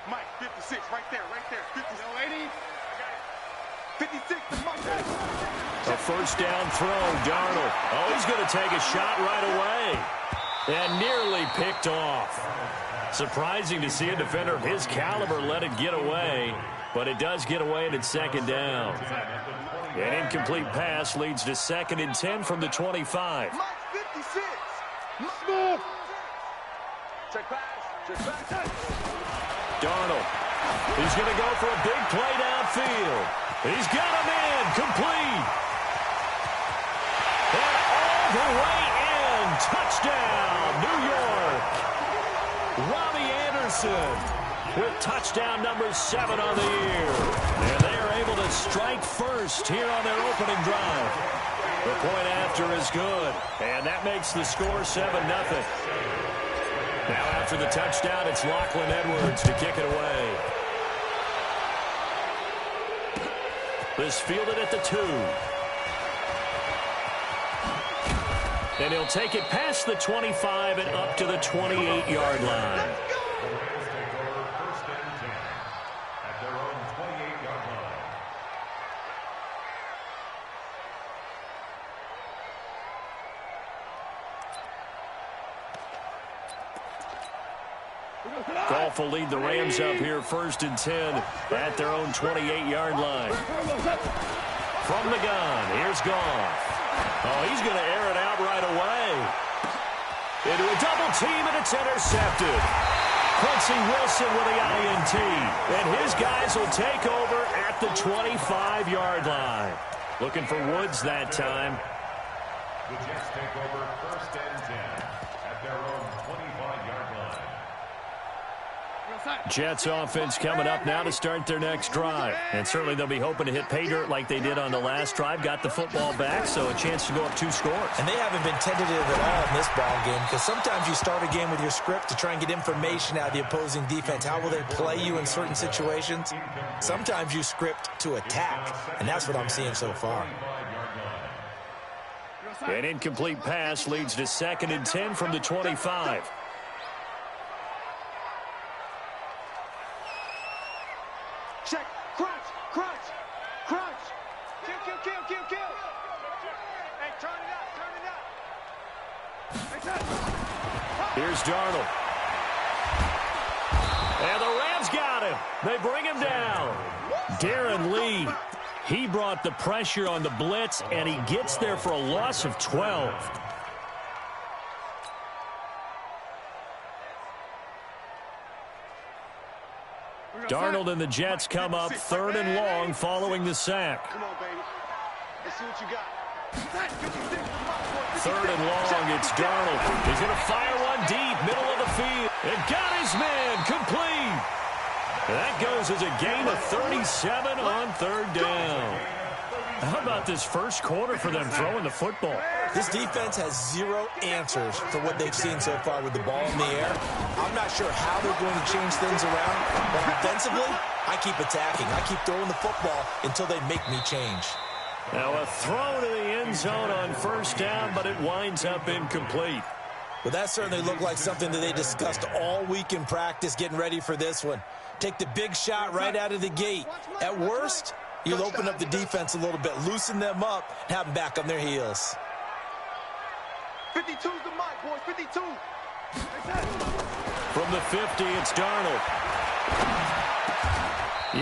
Mike, 56, right there, 56. 56 to Mike. A first down throw, Darnold. Oh, he's going to take a shot right away. And nearly picked off. Surprising to see a defender of his caliber let it get away, but it does get away and it's second down. An incomplete pass leads to 2nd and 10 from the 25. Mike, 56. Check pass. Darnold. He's going to go for a big play downfield. He's got him in. Complete. And all the way in. Touchdown, New York. Robbie Anderson with touchdown number 7 on the year. And they are able to strike first here on their opening drive. The point after is good. And that makes the score 7-0. Now after the touchdown, it's Lachlan Edwards to kick it away. This fielded at the 2. And he'll take it past the 25 and up to the 28-yard line. Goff will lead the Rams up here 1st and 10 at their own 28-yard line. From the gun, here's Goff. Oh, he's going to air it out right away. Into a double team, and it's intercepted. Quincy Wilson with the INT. And his guys will take over at the 25-yard line. Looking for Woods that time. The Jets take over 1st and 10 at their own 25-yard line. Jets offense coming up now to start their next drive. And certainly they'll be hoping to hit pay dirt like they did on the last drive. Got the football back, so a chance to go up 2 scores. And they haven't been tentative at all in this ball game, because sometimes you start a game with your script to try and get information out of the opposing defense. How will they play you in certain situations? Sometimes you script to attack, and that's what I'm seeing so far. An incomplete pass leads to 2nd and 10 from the 25. Check, crunch. Kill. Hey, turn it up. Here's Darnold. And the Rams got him. They bring him down. Darren Lee, he brought the pressure on the blitz, and he gets there for a loss of 12. Darnold and the Jets come up 3rd and long following the sack. Come on, baby. Let's see what you got. 3rd and long, it's Darnold. He's going to fire one deep, middle of the field. And got his man, complete. And that goes as a gain of 37 on 3rd down. How about this first quarter for them throwing the football? This defense has 0 answers for what they've seen so far with the ball in the air. I'm not sure how they're going to change things around, but offensively, I keep attacking. I keep throwing the football until they make me change. Now a throw to the end zone on 1st down, but it winds up incomplete. Well, that certainly looked like something that they discussed all week in practice getting ready for this one. Take the big shot right out of the gate. At worst, you'll open up the defense a little bit, loosen them up, and have them back on their heels. 52's the mic, boys. 52. From the 50, it's Darnold.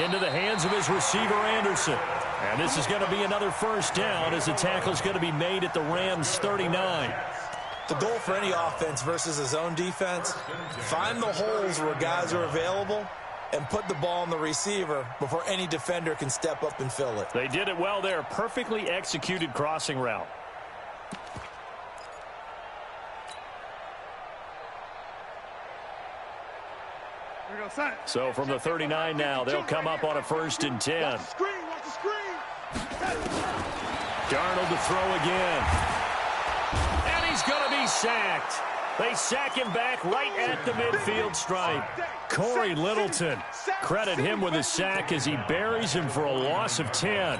Into the hands of his receiver, Anderson. And this is going to be another 1st down as the tackle is going to be made at the Rams' 39. The goal for any offense versus a zone defense, find the holes where guys are available and put the ball on the receiver before any defender can step up and fill it. They did it well there. Perfectly executed crossing route. So from the 39 now, they'll come up on a 1st and 10. Watch the screen. Darnold to throw again. And he's going to be sacked. They sack him back right at the midfield stripe. Corey Littleton, credit him with a sack as he buries him for a loss of 10.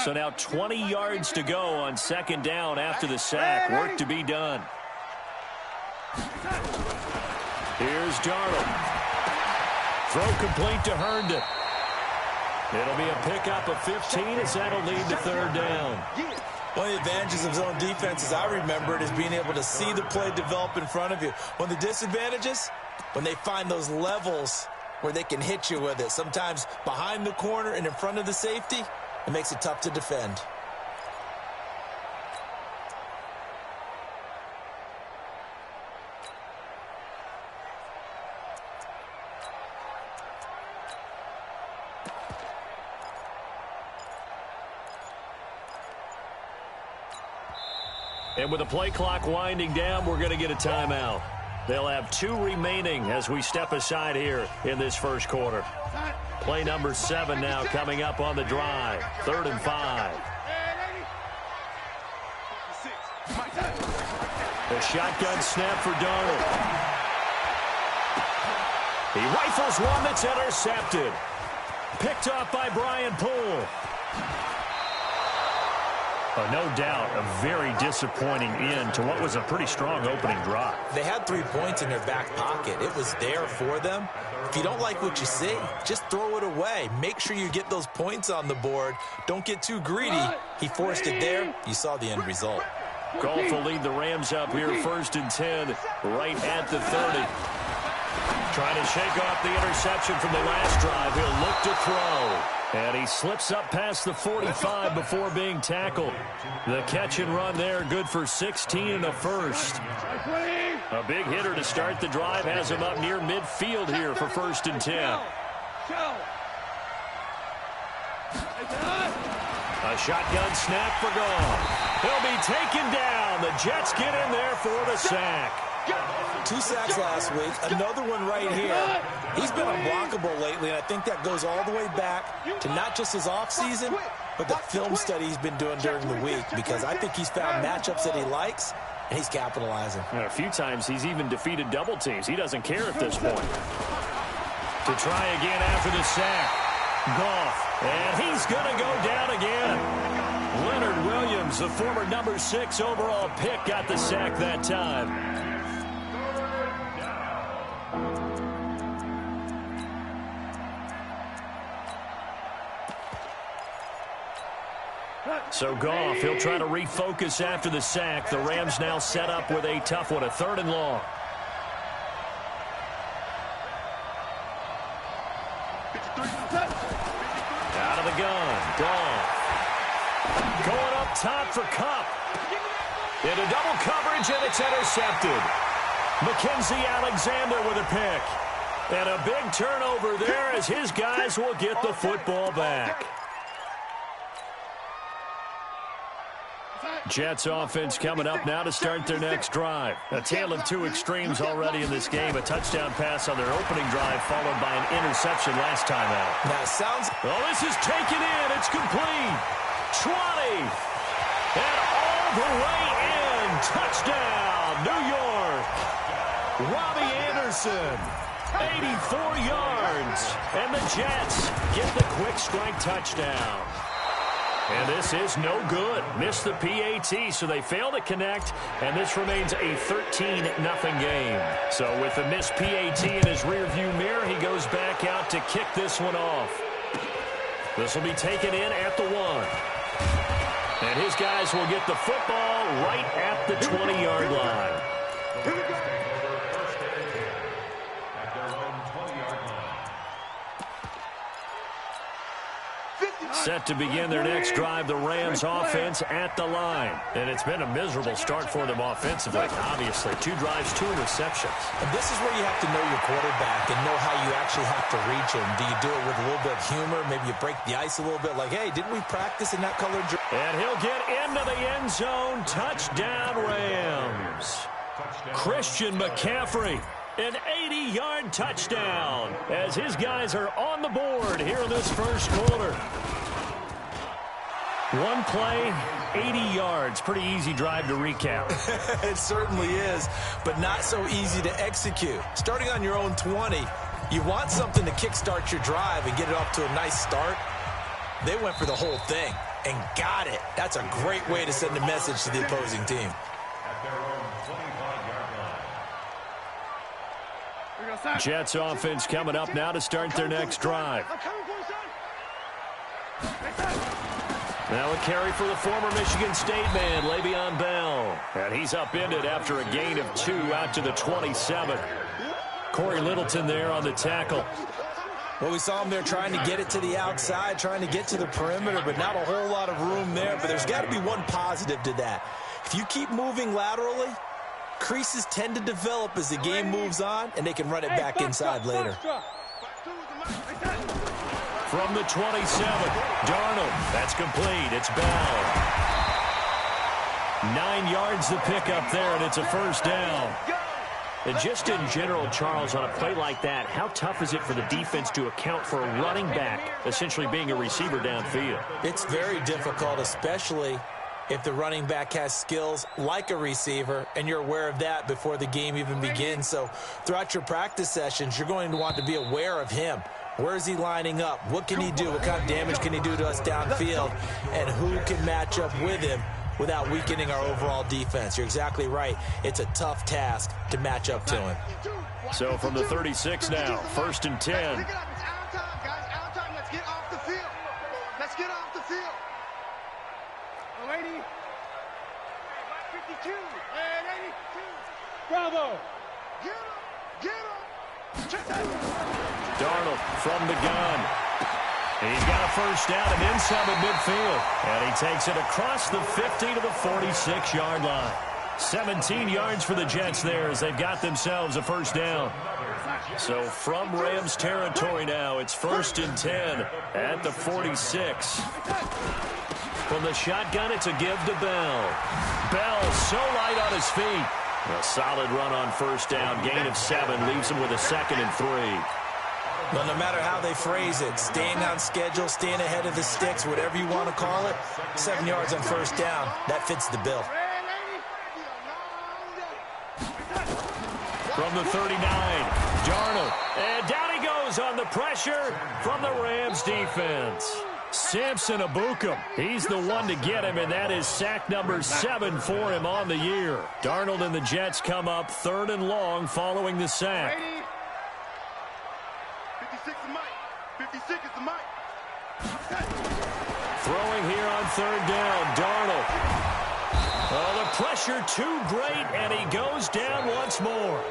So now 20 yards to go on 2nd down after the sack. Work to be done. Here's Darnold. Throw complete to Herndon. It'll be a pickup of 15 as that'll lead to third down. One of the advantages of zone defense, as I remember it, is being able to see the play develop in front of you. One of the disadvantages, when they find those levels where they can hit you with it. Sometimes behind the corner and in front of the safety, it makes it tough to defend. And with the play clock winding down, we're going to get a timeout. They'll have 2 remaining as we step aside here in this first quarter. Play number 7 now coming up on the drive. 3rd and 5. A shotgun snap for Darnold. He rifles one that's intercepted. Picked off by Brian Poole. No doubt a very disappointing end to what was a pretty strong opening drive. They had 3 points in their back pocket. It was there for them. If you don't like what you see, just throw it away. Make sure you get those points on the board. Don't get too greedy. He forced it there. You saw the end result. Goff will lead the Rams up here 1st and 10 right at the 30. Trying to shake off the interception from the last drive. He'll look to throw. And he slips up past the 45 before being tackled. The catch and run there, good for 16 in the first. A big hitter to start the drive has him up near midfield here for 1st and 10. A shotgun snap for Goff. He'll be taken down. The Jets get in there for the sack. 2 sacks last week, another one right here. He's been unblockable lately, and I think that goes all the way back to not just his offseason, but the film study he's been doing during the week, because I think he's found matchups that he likes, and he's capitalizing. And a few times he's even defeated double teams. He doesn't care at this point. To try again after the sack. Goff, and he's going to go down again. Leonard Williams, the former number 6 overall pick, got the sack that time. So Goff, he'll try to refocus after the sack. The Rams now set up with a tough one, a 3rd and long. Out of the gun, Goff. Going up top for Kupp. Into double coverage, and it's intercepted. Mackenzie Alexander with a pick. And a big turnover there as his guys will get the football back. Jets offense coming up now to start their next drive. A tale of 2 extremes already in this game. A touchdown pass on their opening drive followed by an interception last time out. Now it sounds... Oh, this is taken in. It's complete. 20. And all the way in. Touchdown, New York. Robbie Anderson. 84 yards. And the Jets get the quick strike touchdown. And this is no good. Missed the PAT, so they fail to connect, and this remains a 13-0 game. So with the missed PAT in his rearview mirror, he goes back out to kick this one off. This will be taken in at the 1. And his guys will get the football right at the 20-yard line. Here we go. Set to begin their next drive, the Rams offense at the line. And it's been a miserable start for them offensively, obviously. 2 drives, 2 interceptions. And this is where you have to know your quarterback and know how you actually have to reach him. Do you do it with a little bit of humor? Maybe you break the ice a little bit like, hey, didn't we practice in that colored jersey? And he'll get into the end zone. Touchdown, Rams. Christian McCaffrey. An 80-yard touchdown as his guys are on the board here in this first quarter. One play, 80 yards. Pretty easy drive to recap. It certainly is, but not so easy to execute. Starting on your own 20, you want something to kickstart your drive and get it off to a nice start. They went for the whole thing and got it. That's a great way to send a message to the opposing team. Jets offense coming up now to start their next drive. Now a carry for the former Michigan State man, Le'Veon Bell. And he's upended after a gain of 2 out to the 27. Corey Littleton there on the tackle. Well, we saw him there trying to get it to the outside, trying to get to the perimeter, but not a whole lot of room there. But there's got to be one positive to that. If you keep moving laterally, creases tend to develop as the game moves on, and they can run it back inside later. From the 27, Darnold. That's complete. It's Bell. 9 yards the pickup there, and it's a first down. And just in general, Charles, on a play like that, how tough is it for the defense to account for a running back essentially being a receiver downfield? It's very difficult, especially if the running back has skills like a receiver, and you're aware of that before the game even begins. So throughout your practice sessions, you're going to want to be aware of him. Where is he lining up? What can he do? What kind of damage can he do to us downfield? And who can match up with him without weakening our overall defense? You're exactly right. It's a tough task to match up to him. So from the 36 now, 1st and 10. Pick it up. It's our time, guys. Our time. Let's get off the field. Let's get off the field. Lady. 52. And 82. Bravo. Get him. Get him. Check that. Darnold from the gun. He's got a first down and inside the midfield. And he takes it across the 50 to the 46-yard line. 17 yards for the Jets there as they've got themselves a first down. So from Rams territory now, it's 1st and 10 at the 46. From the shotgun, it's a give to Bell. Bell so light on his feet. A solid run on first down. Gain of 7 leaves him with a 2nd and 3. Well, no matter how they phrase it, staying on schedule, staying ahead of the sticks, whatever you want to call it, 7 yards on first down, that fits the bill. From the 39, Darnold. And down he goes on the pressure from the Rams defense. Samson Ebukam, he's the one to get him, and that is sack number 7 for him on the year. Darnold and the Jets come up 3rd and long following the sack. 56 is Mike. 56 is the Mike. Throwing here on 3rd down, Darnold. Oh, the pressure too great, and he goes down once more.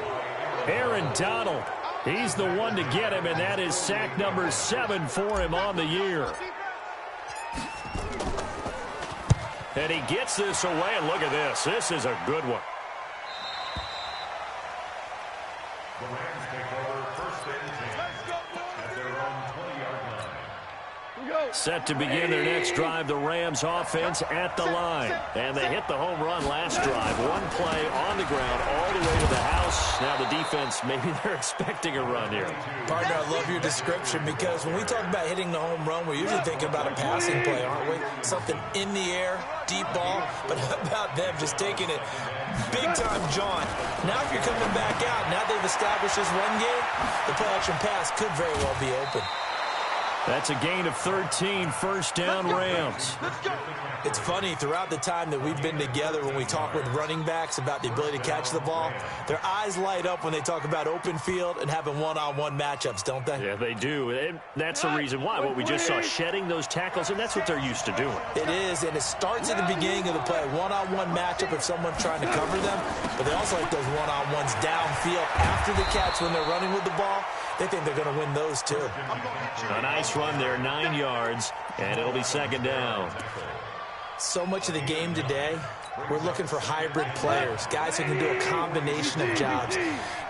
Aaron Donald, he's the one to get him, and that is sack number 7 for him on the year. And he gets this away, and look at this. This is a good one. The Rams take over 1st and 10 at their own 20-yard line. Set to begin their next drive, the Rams offense at the line. And they hit the home run last drive. One play on the ground all the way to the house. Now the defense, maybe they're expecting a run here. Partner, I love your description because when we talk about hitting the home run, we're usually thinking about a passing play, aren't we? Something in the air, deep ball. But how about them just taking it big-time jaunt? Now if you're coming back out, now they've established this run game, the play-action pass could very well be open. That's a gain of 13, 1st down Rams. It's funny, throughout the time that we've been together, when we talk with running backs about the ability to catch the ball, their eyes light up when they talk about open field and having one-on-one matchups, don't they? Yeah, they do. And that's the reason why. What we just saw, shedding those tackles, and that's what they're used to doing. It is, and it starts at the beginning of the play. One-on-one matchup if someone's trying to cover them, but they also like those one-on-ones downfield after the catch when they're running with the ball. They think they're going to win those, too. A nice run there, 9 yards, and it'll be 2nd down. So much of the game today, we're looking for hybrid players, guys who can do a combination of jobs.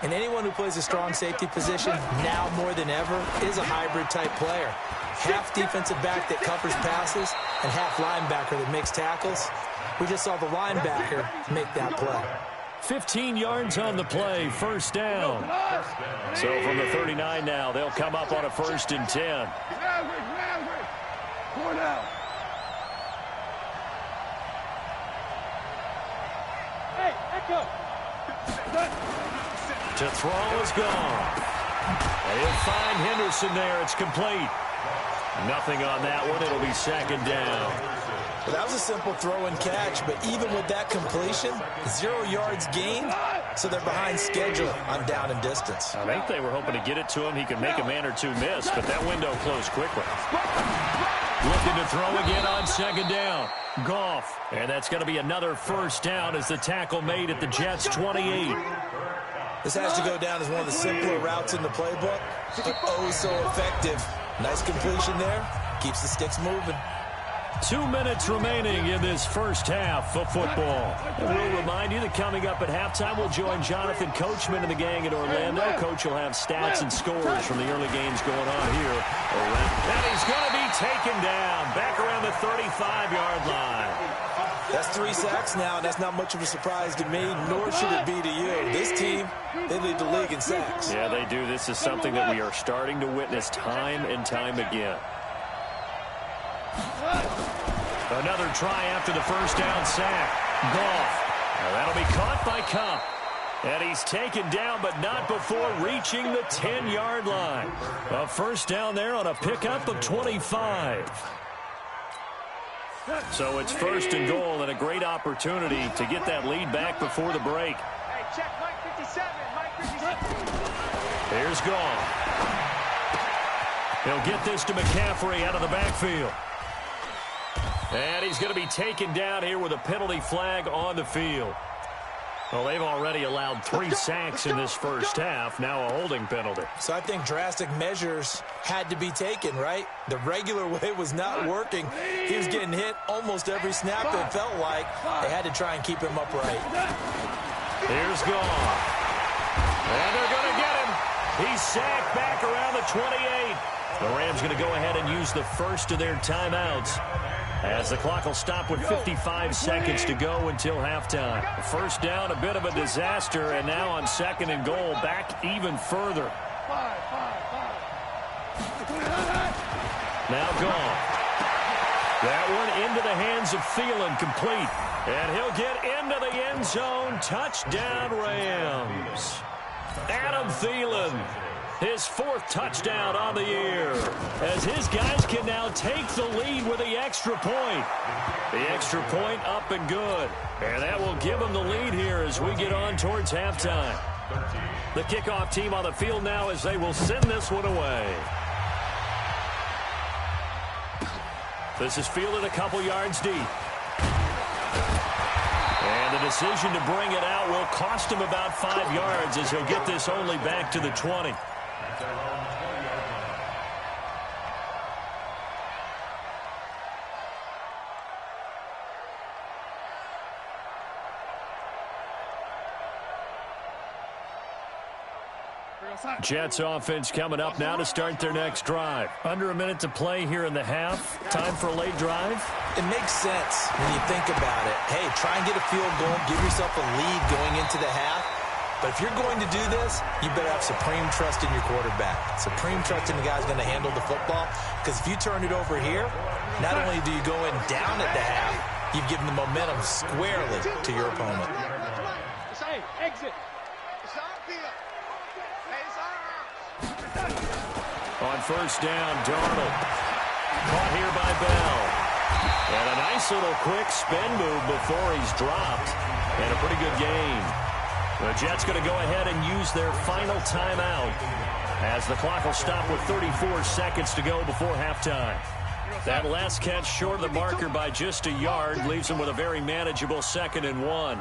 And anyone who plays a strong safety position, now more than ever, is a hybrid-type player. Half defensive back that covers passes and half linebacker that makes tackles. We just saw the linebacker make that play. 15 yards on the play, 1st down. So from the 39 now, they'll come up on a 1st and 10. To throw is gone. And he'll find Henderson there. It's complete. Nothing on that one. It'll be 2nd down. Well, that was a simple throw and catch, but even with that completion, 0 yards gained, so they're behind schedule on down and distance. I think they were hoping to get it to him. He could make a man or two miss, but that window closed quickly. Looking to throw again on second down. Goff. And that's going to be another first down as the tackle made at the Jets' 28. This has to go down as one of the simpler routes in the playbook, but oh so effective. Nice completion there. Keeps the sticks moving. 2 minutes remaining in this first half of football. And we'll remind you that coming up at halftime, we'll join Jonathan Coachman and the gang in Orlando. Coach will have stats and scores from the early games going on here. And he's going to be taken down back around the 35-yard line. That's 3 sacks now, and that's not much of a surprise to me, nor should it be to you. This team, they lead the league in sacks. Yeah, they do. This is something that we are starting to witness time and time again. Another try after the first down sack. Goff. Now that'll be caught by Kupp. And he's taken down, but not before reaching the 10-yard line. A first down there on a pickup of 25. So it's first and goal, and a great opportunity to get that lead back before the break. Hey, check Mike 57. Mike 57. Here's Goff. He'll get this to McCaffrey out of the backfield. And he's going to be taken down here with a penalty flag on the field. Well, they've already allowed 3 sacks in this first half. Now a holding penalty. So I think drastic measures had to be taken, right? The regular way was not working. He was getting hit almost every snap, it felt like. They had to try and keep him upright. Here's Goff. And they're going to get him. He's sacked back around the 28. The Rams going to go ahead and use the first of their timeouts, as the clock will stop with 55 seconds to go until halftime. First down, a bit of a disaster, and now on second and goal, back even further. Now Goff. That one into the hands of Thielen, complete. And he'll get into the end zone. Touchdown, Rams. Adam Thielen. His 4th touchdown on the year, as his guys can now take the lead with the extra point. The extra point up and good. And that will give them the lead here as we get on towards halftime. The kickoff team on the field now as they will send this one away. This is fielded a couple yards deep. And the decision to bring it out will cost him about 5 yards, as he'll get this only back to the 20. Jets offense coming up now to start their next drive. Under a minute to play here in the half. Time for a late drive. It makes sense when you think about it. Hey, try and get a field goal, give yourself a lead going into the half. But if you're going to do this, you better have supreme trust in your quarterback. Supreme trust in the guy's going to handle the football. Because if you turn it over here, not only do you go in down at the half, you've given the momentum squarely to your opponent. Hey, exit. On first down, Darnold. Caught here by Bell. And a nice little quick spin move before he's dropped. And a pretty good gain. The Jets going to go ahead and use their final timeout, as the clock will stop with 34 seconds to go before halftime. That last catch short of the marker by just a yard leaves them with a very manageable 2nd and 1.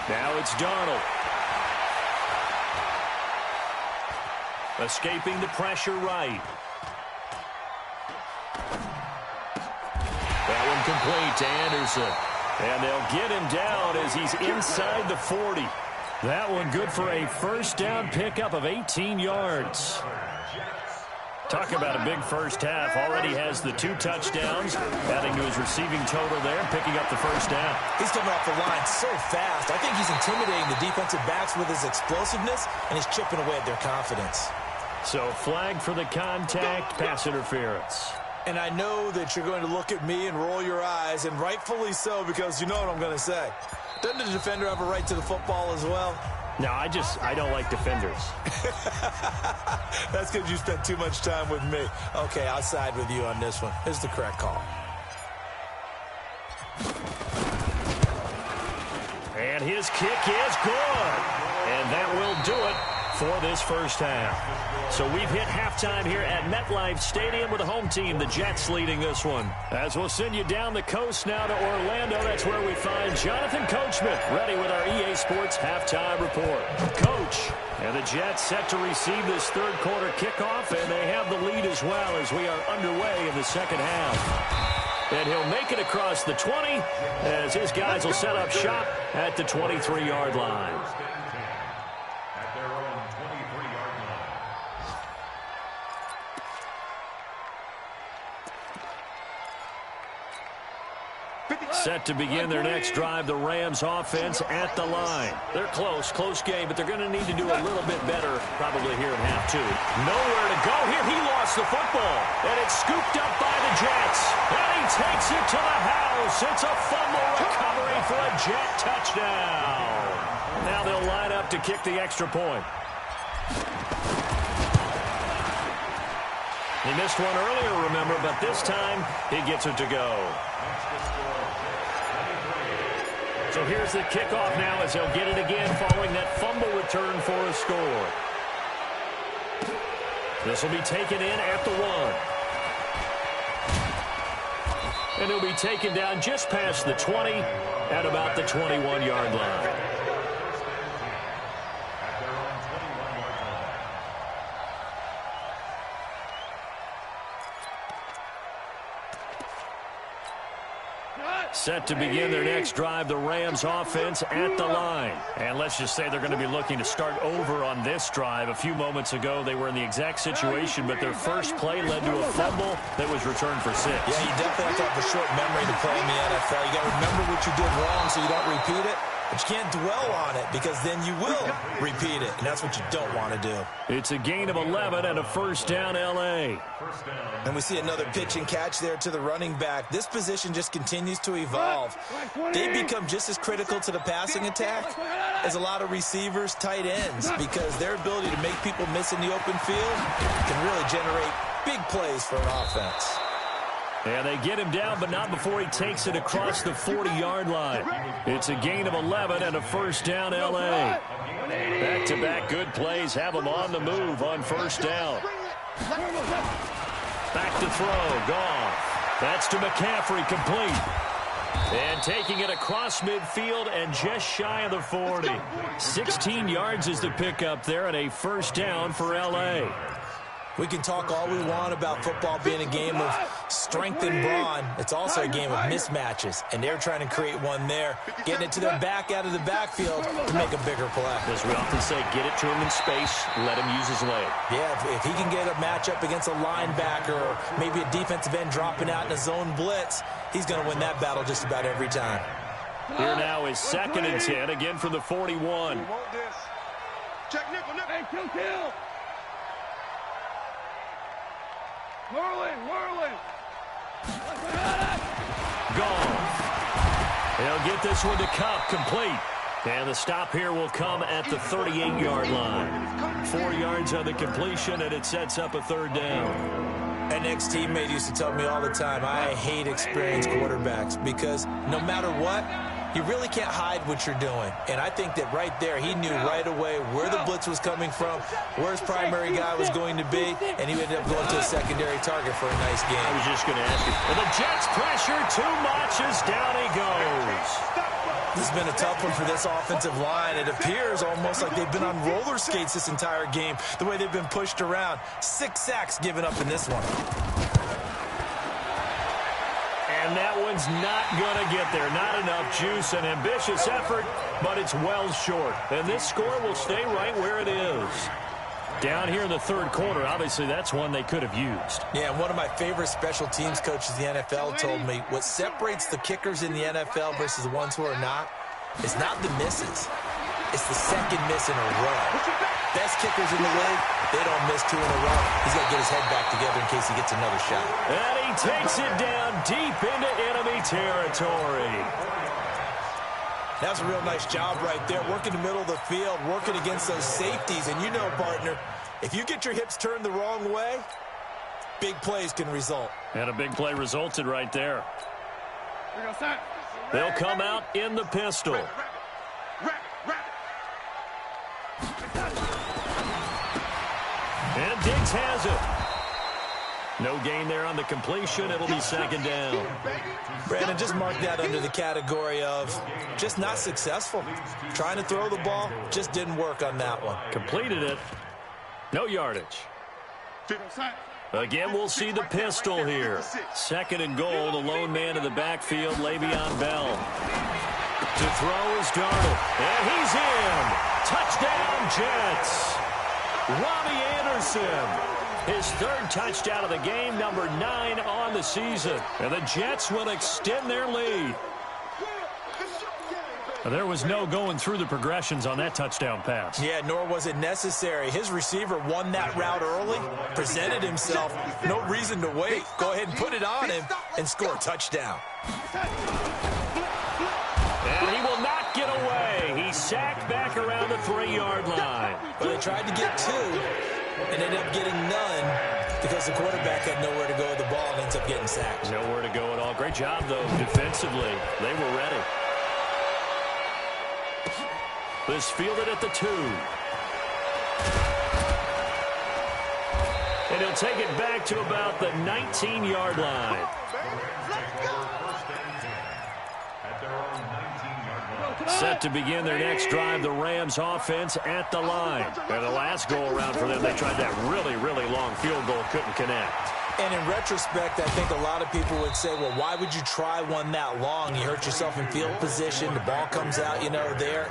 Now it's Darnold. Escaping the pressure right. That one complete to Anderson. And they'll get him down as he's inside the 40. That one good for a first down pickup of 18 yards. Talk about a big first half. Already has the 2 touchdowns, adding to his receiving total there, picking up the first down. He's coming off the line so fast. I think he's intimidating the defensive backs with his explosiveness, and he's chipping away at their confidence. So flag for the contact, pass interference. And I know that you're going to look at me and roll your eyes, and rightfully so, because you know what I'm going to say. Doesn't the defender have a right to the football as well? No, I don't like defenders. That's because you spent too much time with me. Okay, I'll side with you on this one. This is the correct call. And his kick is good. And that will do it for this first half. So we've hit halftime here at MetLife Stadium with the home team, the Jets, leading this one. As we'll send you down the coast now to Orlando, that's where we find Jonathan Coachman, ready with our EA Sports halftime report. Coach, and the Jets set to receive this third quarter kickoff, and they have the lead as well as we are underway in the second half. And he'll make it across the 20 as his guys will set up shop at the 23-yard line. Set to begin their next drive, the Rams offense at the line. They're close game, but they're going to need to do a little bit better probably here in half two. Nowhere to go here. He lost the football, and it's scooped up by the Jets. And he takes it to the house. It's a fumble recovery for a Jet touchdown. Now they'll line up to kick the extra point. He missed one earlier, remember, but this time he gets it to go. So here's the kickoff now as they'll get it again following that fumble return for a score. This will be taken in at the 1. And he'll be taken down just past the 20 at about the 21-yard line. Set to begin their next drive, the Rams offense at the line. And let's just say they're going to be looking to start over on this drive. A few moments ago, they were in the exact situation, but their first play led to a fumble that was returned for 6. Yeah, you definitely have to have a short memory to play in the NFL. You got to remember what you did wrong so you don't repeat it. But you can't dwell on it because then you will repeat it, and that's what you don't want to do. It's a gain of 11 and a first down, L.A. And we see another pitch and catch there to the running back. This position just continues to evolve. They become just as critical to the passing attack as a lot of receivers, tight ends, because their ability to make people miss in the open field can really generate big plays for an offense. And they get him down, but not before he takes it across the 40-yard line. It's a gain of 11 and a first down, L.A. Back-to-back good plays have them on the move on first down. Back to throw, Goff. That's to McCaffrey, complete. And taking it across midfield and just shy of the 40. 16 yards is the pickup there and a first down for L.A. We can talk all we want about football being a game of strength and brawn. It's also a game of mismatches, and they're trying to create one there, getting it to their back out of the backfield to make a bigger play. As we often say, get it to him in space, let him use his leg. Yeah, if he can get a matchup against a linebacker or maybe a defensive end dropping out in a zone blitz, he's going to win that battle just about every time. Here now is 2nd and 10, again from the 41. Check nickel. Kill. Whirling. Goff. He'll get this one to Kupp, complete. And the stop here will come at the 38-yard line. 4 yards on the completion, and it sets up a third down. An ex-teammate used to tell me all the time, I hate experienced quarterbacks because no matter what, you really can't hide what you're doing. And I think that right there, he knew right away where the blitz was coming from, where his primary guy was going to be, and he ended up going to a secondary target for a nice game. I was just going to ask you. And the Jets pressure too much as down he goes. This has been a tough one for this offensive line. It appears almost like they've been on roller skates this entire game, the way they've been pushed around. 6 sacks given up in this one. And that one's not going to get there. Not enough juice. An ambitious effort, but it's well short. And this score will stay right where it is. Down here in the third quarter, obviously that's one they could have used. Yeah, and one of my favorite special teams coaches in the NFL told me what separates the kickers in the NFL versus the ones who are not is not the misses. It's the second miss in a row. Best kickers in the league, they don't miss 2 in a row. He's got to get his head back together in case he gets another shot. And he takes it down deep into enemy territory. That's a real nice job right there, working the middle of the field, working against those safeties. And you know, partner, if you get your hips turned the wrong way, big plays can result. And a big play resulted right there. Here we go, set. They'll come out in the pistol. And Diggs has it. No gain there on the completion. It'll be second down. Brandon, just mark that under the category of just not successful. Trying to throw the ball, just didn't work on that one. Completed it. No yardage. Again, we'll see the pistol here. Second and goal, the lone man in the backfield, Le'Veon Bell. To throw is Darnold. And he's in. Touchdown, Jets. Robbie Anderson. His third touchdown of the game, number 9 on the season. And the Jets will extend their lead. There was no going through the progressions on that touchdown pass. Yeah, nor was it necessary. His receiver won that route early, presented himself. No reason to wait. Go ahead and put it on him and score a touchdown. And he will not get away. He's sacked back around the 3-yard line. But they tried to get 2 and ended up getting none because the quarterback had nowhere to go with the ball and ends up getting sacked. Nowhere to go at all. Great job, though, defensively. They were ready. This fielded at the 2. And he'll take it back to about the 19-yard line. Set to begin their next drive, the Rams offense at the line. And the last go-around for them, they tried that really, really long field goal, couldn't connect. And in retrospect, I think a lot of people would say, well, why would you try one that long? You hurt yourself in field position. The ball comes out, there.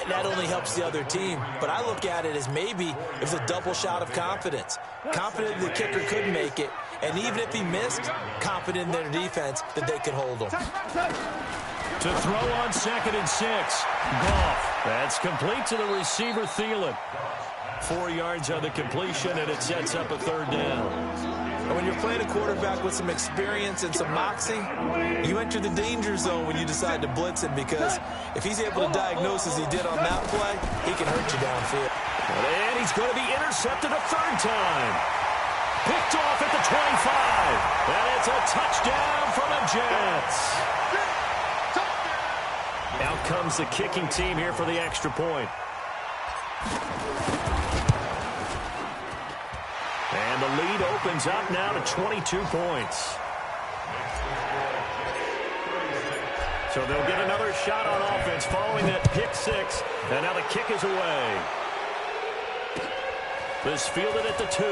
That only helps the other team. But I look at it as maybe it was a double shot of confidence. Confident the kicker could make it. And even if he missed, confident in their defense that they could hold him. To throw on 2nd and 6. Goff. That's complete to the receiver, Thielen. 4 yards on the completion, and it sets up a 3rd down. And when you're playing a quarterback with some experience and some moxie, you enter the danger zone when you decide to blitz him, because if he's able to diagnose as he did on that play, he can hurt you downfield. And he's going to be intercepted a 3rd time. Picked off at the 25. And it's a touchdown for the Jets. Out comes the kicking team here for the extra point. And the lead opens up now to 22 points. So they'll get another shot on offense following that pick 6. And now the kick is away. This fielded at the 2.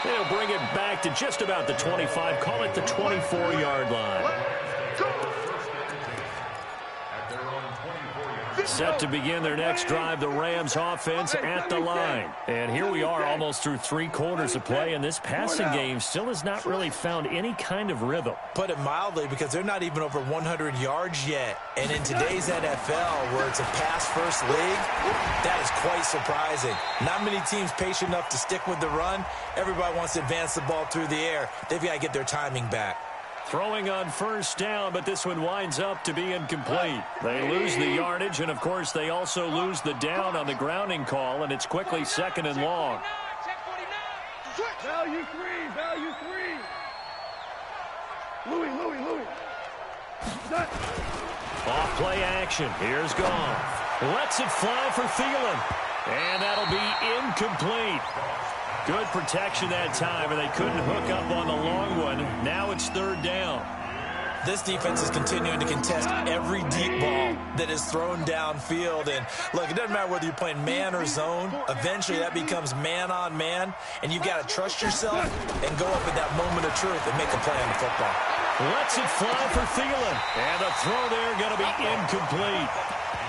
They'll bring it back to just about the 25. Call it the 24-yard line. Set to begin their next drive, the Rams offense at the line. And here we are almost through 3 quarters of play, and this passing game still has not really found any kind of rhythm. Put it mildly, because they're not even over 100 yards yet. And in today's NFL, where it's a pass-first league, that is quite surprising. Not many teams patient enough to stick with the run. Everybody wants to advance the ball through the air. They've got to get their timing back. Throwing on 1st down, but this one winds up to be incomplete. They lose the yardage, and, of course, they also lose the down on the grounding call, and it's quickly 2nd and long. Value 3, value 3. Louis. Off play action. Here's Goff. Lets it fly for Thielen. And that'll be incomplete. Good protection that time, and they couldn't hook up on the long one. Now it's 3rd down. This defense is continuing to contest every deep ball that is thrown downfield. And, look, it doesn't matter whether you're playing man or zone. Eventually that becomes man on man, and you've got to trust yourself and go up at that moment of truth and make a play on the football. Lets it fly for Thielen. And the throw there going to be incomplete.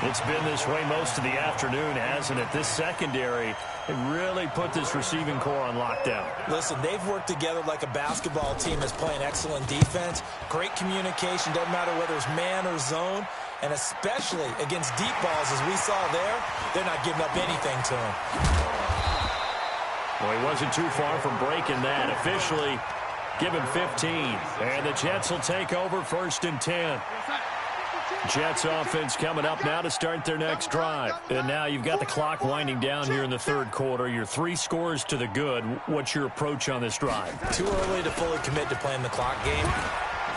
It's been this way most of the afternoon, hasn't it? This secondary really put this receiving core on lockdown. Listen, they've worked together like a basketball team that's playing excellent defense. Great communication, doesn't matter whether it's man or zone. And especially against deep balls, as we saw there, they're not giving up anything to him. Well, he wasn't too far from breaking that. Officially, give him 15. And the Jets will take over 1st and 10. Jets offense coming up now to start their next drive. And now you've got the clock winding down here in the 3rd quarter. You're 3 scores to the good. What's your approach on this drive? Too early to fully commit to playing the clock game.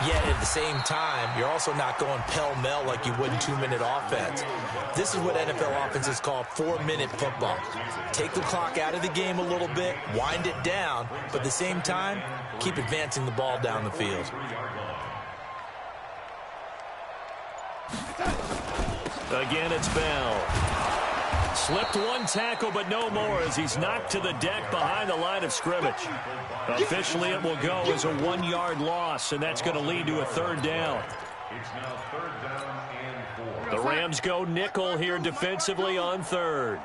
Yet at the same time, you're also not going pell-mell like you would in 2-minute offense. This is what NFL offenses call 4-minute football. Take the clock out of the game a little bit, wind it down, but at the same time, keep advancing the ball down the field. Again, it's Bell. Slipped one tackle, but no more as he's knocked to the deck behind the line of scrimmage. Officially, it will go as a 1-yard loss, and that's going to lead to a third down. It's now 3rd down and 4. The Rams go nickel here defensively on 3rd.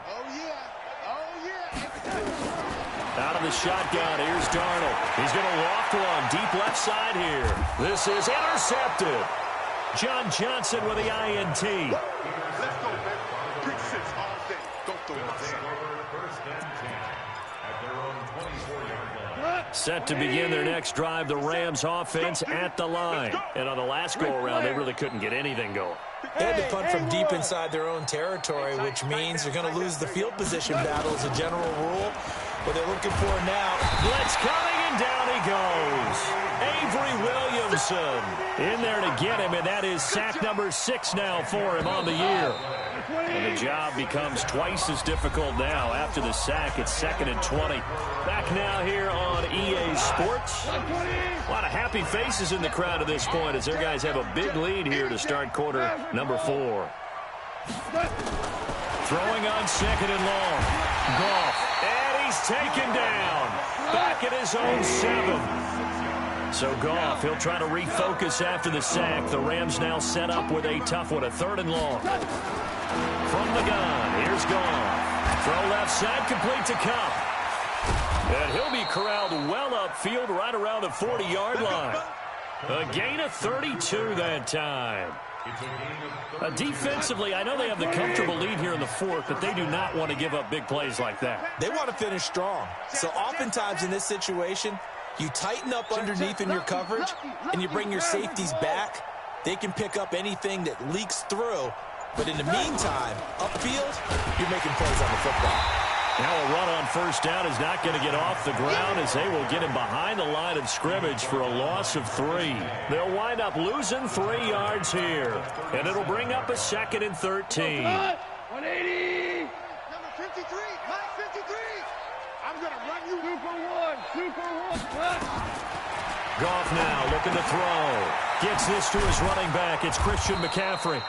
Out of the shotgun, here's Darnold. He's going to loft one deep left side here. This is intercepted. John Johnson with the INT. Let's go, baby. Pick 6 all day. Don't throw my son. First and 10 at their own 24-yard line. Set to begin their next drive, the Rams offense at the line. And on the last go-around, they really couldn't get anything going. They had to punt from deep inside their own territory, which means they're going to lose the field position battle as a general rule. What they're looking for now. Blitz coming, and down he goes. Avery Williamson in there to get him, and that is sack number 6 now for him on the year. And the job becomes twice as difficult now after the sack. It's 2nd and 20. Back now here on EA Sports. A lot of happy faces in the crowd at this point as their guys have a big lead here to start quarter number 4. Throwing on 2nd and long. Goff, and he's taken down. Back at his own 7. So Goff, he'll try to refocus after the sack. The Rams now set up with a tough one, a 3rd and long. From the gun, here's Goff. Throw left side, complete to Kupp. And he'll be corralled well upfield right around the 40-yard line. A gain of 32 that time. Defensively, I know they have the comfortable lead here in the 4th, but they do not want to give up big plays like that. They want to finish strong. So oftentimes in this situation, you tighten up underneath in your coverage, and you bring your safeties back. They can pick up anything that leaks through. But in the meantime, upfield, you're making plays on the football. Now a run on 1st down is not going to get off the ground as they will get him behind the line of scrimmage for a loss of 3. They'll wind up losing 3 yards here. And it'll bring up a 2nd and 13. 180. Number 53. Mike 53. I'm going to run you. 2 for 1. Goff now looking to throw. Gets this to his running back. It's Christian McCaffrey.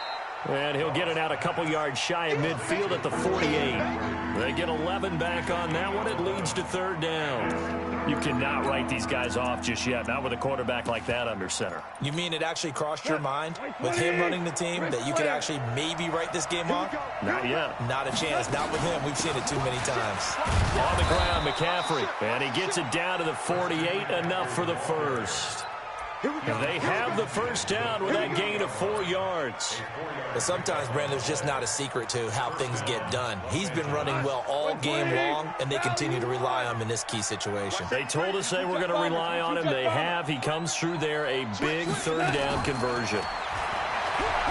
And he'll get it out a couple yards shy of midfield at the 48. They get 11 back on that one. It leads to 3rd down. You cannot write these guys off just yet, not with a quarterback like that under center. You mean it actually crossed your mind with him running the team that you could actually maybe write this game off? Not yet. Not a chance. Not with him. We've seen it too many times. On the ground, McCaffrey. And he gets it down to the 48, enough for the first. And they have the 1st down with that gain of 4 yards. But sometimes, Brandon, there's just not a secret to how things get done. He's been running well all game long, and they continue to rely on him in this key situation. They told us they were going to rely on him. They have. He comes through there, a big 3rd down conversion.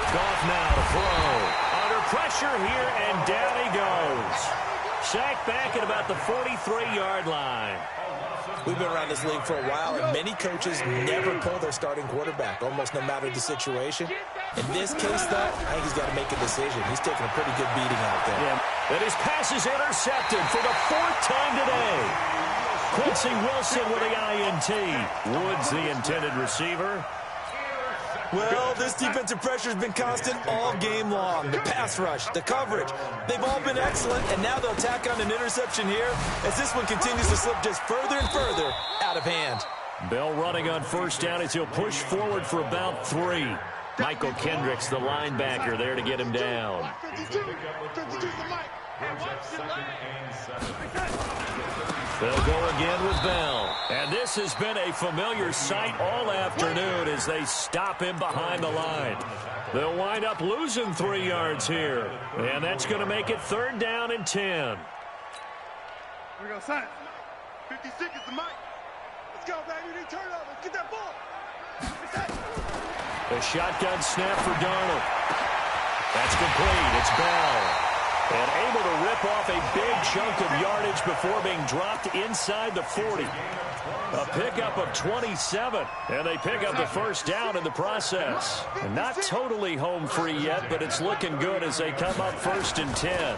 Goff now to throw. Under pressure here, and down he goes. Sacked back at about the 43-yard line. We've been around this league for a while, and many coaches never pull their starting quarterback, almost no matter the situation. In this case, though, I think he's got to make a decision. He's taking a pretty good beating out there. Yeah. And his pass is intercepted for the 4th time today. Quincy Wilson with the INT. Woods, the intended receiver. Well, this defensive pressure has been constant all game long. The pass rush, the coverage, they've all been excellent, and now they'll tack on an interception here as this one continues to slip just further and further out of hand. Bell running on 1st down as he'll push forward for about 3. Michael Kendricks, the linebacker, there to get him down. 52. 52's the mic. They'll go again with Bell. And this has been a familiar sight all afternoon as they stop him behind the line. They'll wind up losing 3 yards here. And that's going to make it 3rd down and 10. Here we go, son. 56 is the mic. Let's go, baby. We need turnover. Let's get that ball. A shotgun snap for Darnold. That's complete. It's Bell. And able to rip off a big chunk of yardage before being dropped inside the 40. A pickup of 27, and they pick up the first down in the process. And not totally home free yet, but it's looking good as they come up 1st and 10.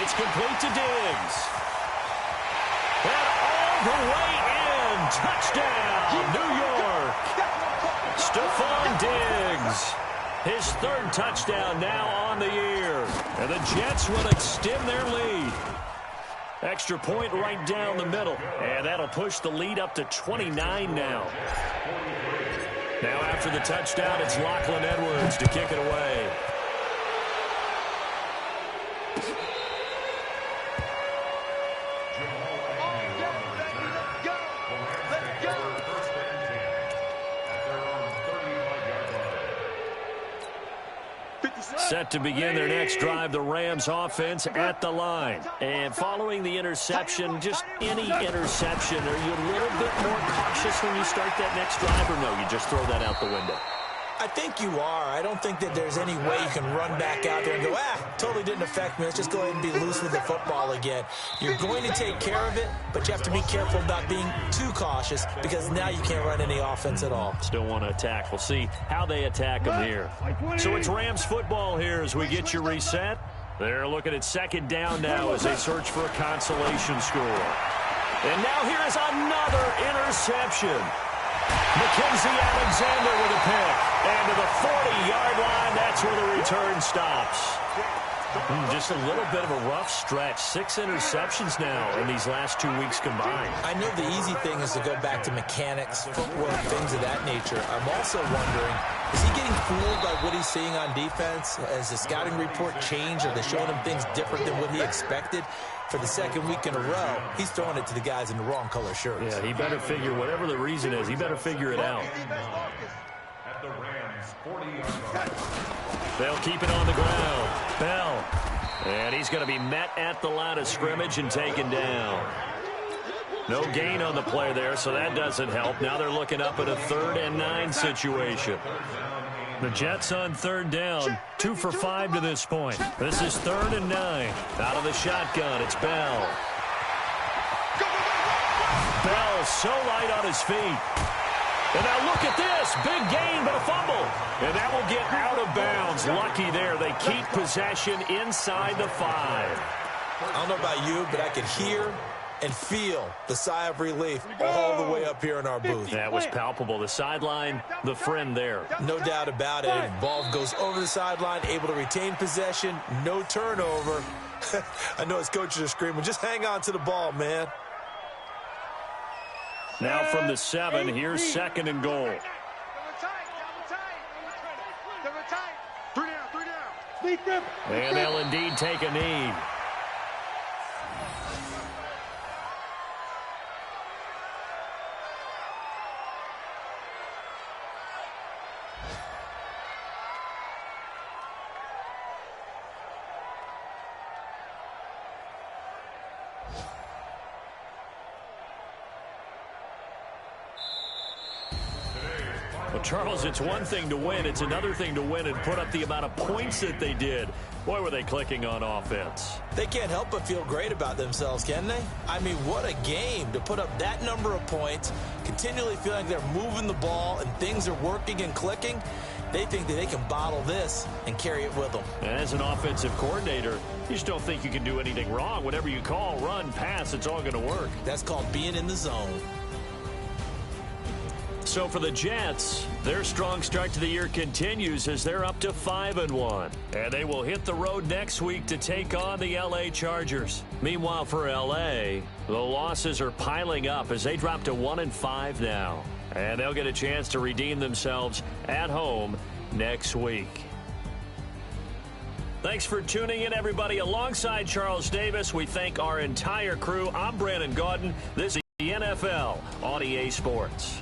It's complete to Diggs. And all the way in. Touchdown, New York. Stephon Diggs. His 3rd touchdown now on the year. And the Jets will extend their lead. Extra point right down the middle. And that'll push the lead up to 29 now. Now after the touchdown, it's Lachlan Edwards to kick it away. Set to begin their next drive, the Rams offense at the line. And following the interception, just any interception, are you a little bit more cautious when you start that next drive, or no, you just throw that out the window? I think you are. I don't think that there's any way you can run back out there and go, totally didn't affect me. Let's just go ahead and be loose with the football again. You're going to take care of it, but you have to be careful about being too cautious because now you can't run any offense at all. Still want to attack. We'll see how they attack them here. So it's Rams football here as we get you reset. They're looking at 2nd down now as they search for a consolation score. And now here is another interception. Mackenzie Alexander with a pick. And to the 40-yard line, that's where the return stops. Just a little bit of a rough stretch. 6 interceptions now in these last 2 weeks combined. I know the easy thing is to go back to mechanics, footwork, things of that nature. I'm also wondering, is he getting fooled by what he's seeing on defense? Has the scouting report changed? Are they showing him things different than what he expected? For the 2nd week in a row, he's throwing it to the guys in the wrong color shirts. Yeah, he better figure, whatever the reason is, he better figure it out. At the Rams, 40-yard line. They'll keep it on the ground. Bell. And he's going to be met at the line of scrimmage and taken down. No gain on the play there, so that doesn't help. Now they're looking up at a 3rd and 9 situation. The Jets on 3rd down, 2 for 5 to this point. This is 3rd and 9. Out of the shotgun, it's Bell. Bell so light on his feet. And now look at this. Big gain, but a fumble. And that will get out of bounds. Lucky there. They keep possession inside the 5. I don't know about you, but I could hear and feel the sigh of relief all the way up here in our booth. That was palpable. The sideline, the friend there. No doubt about it. Ball goes over the sideline, able to retain possession, no turnover. I know his coaches are screaming, just hang on to the ball, man. Now from the 7, here's 2nd and goal. And they'll indeed take a knee. Well, Charles, it's one thing to win. It's another thing to win and put up the amount of points that they did. Boy, were they clicking on offense. They can't help but feel great about themselves, can they? I mean, what a game to put up that number of points, continually feeling like they're moving the ball and things are working and clicking. They think that they can bottle this and carry it with them. As an offensive coordinator, you just don't think you can do anything wrong. Whatever you call, run, pass, it's all going to work. That's called being in the zone. So for the Jets, their strong start to the year continues as they're up to 5-1. And they will hit the road next week to take on the L.A. Chargers. Meanwhile, for L.A., the losses are piling up as they drop to 1-5 now. And they'll get a chance to redeem themselves at home next week. Thanks for tuning in, everybody. Alongside Charles Davis, we thank our entire crew. I'm Brandon Gaudin. This is the NFL on EA Sports.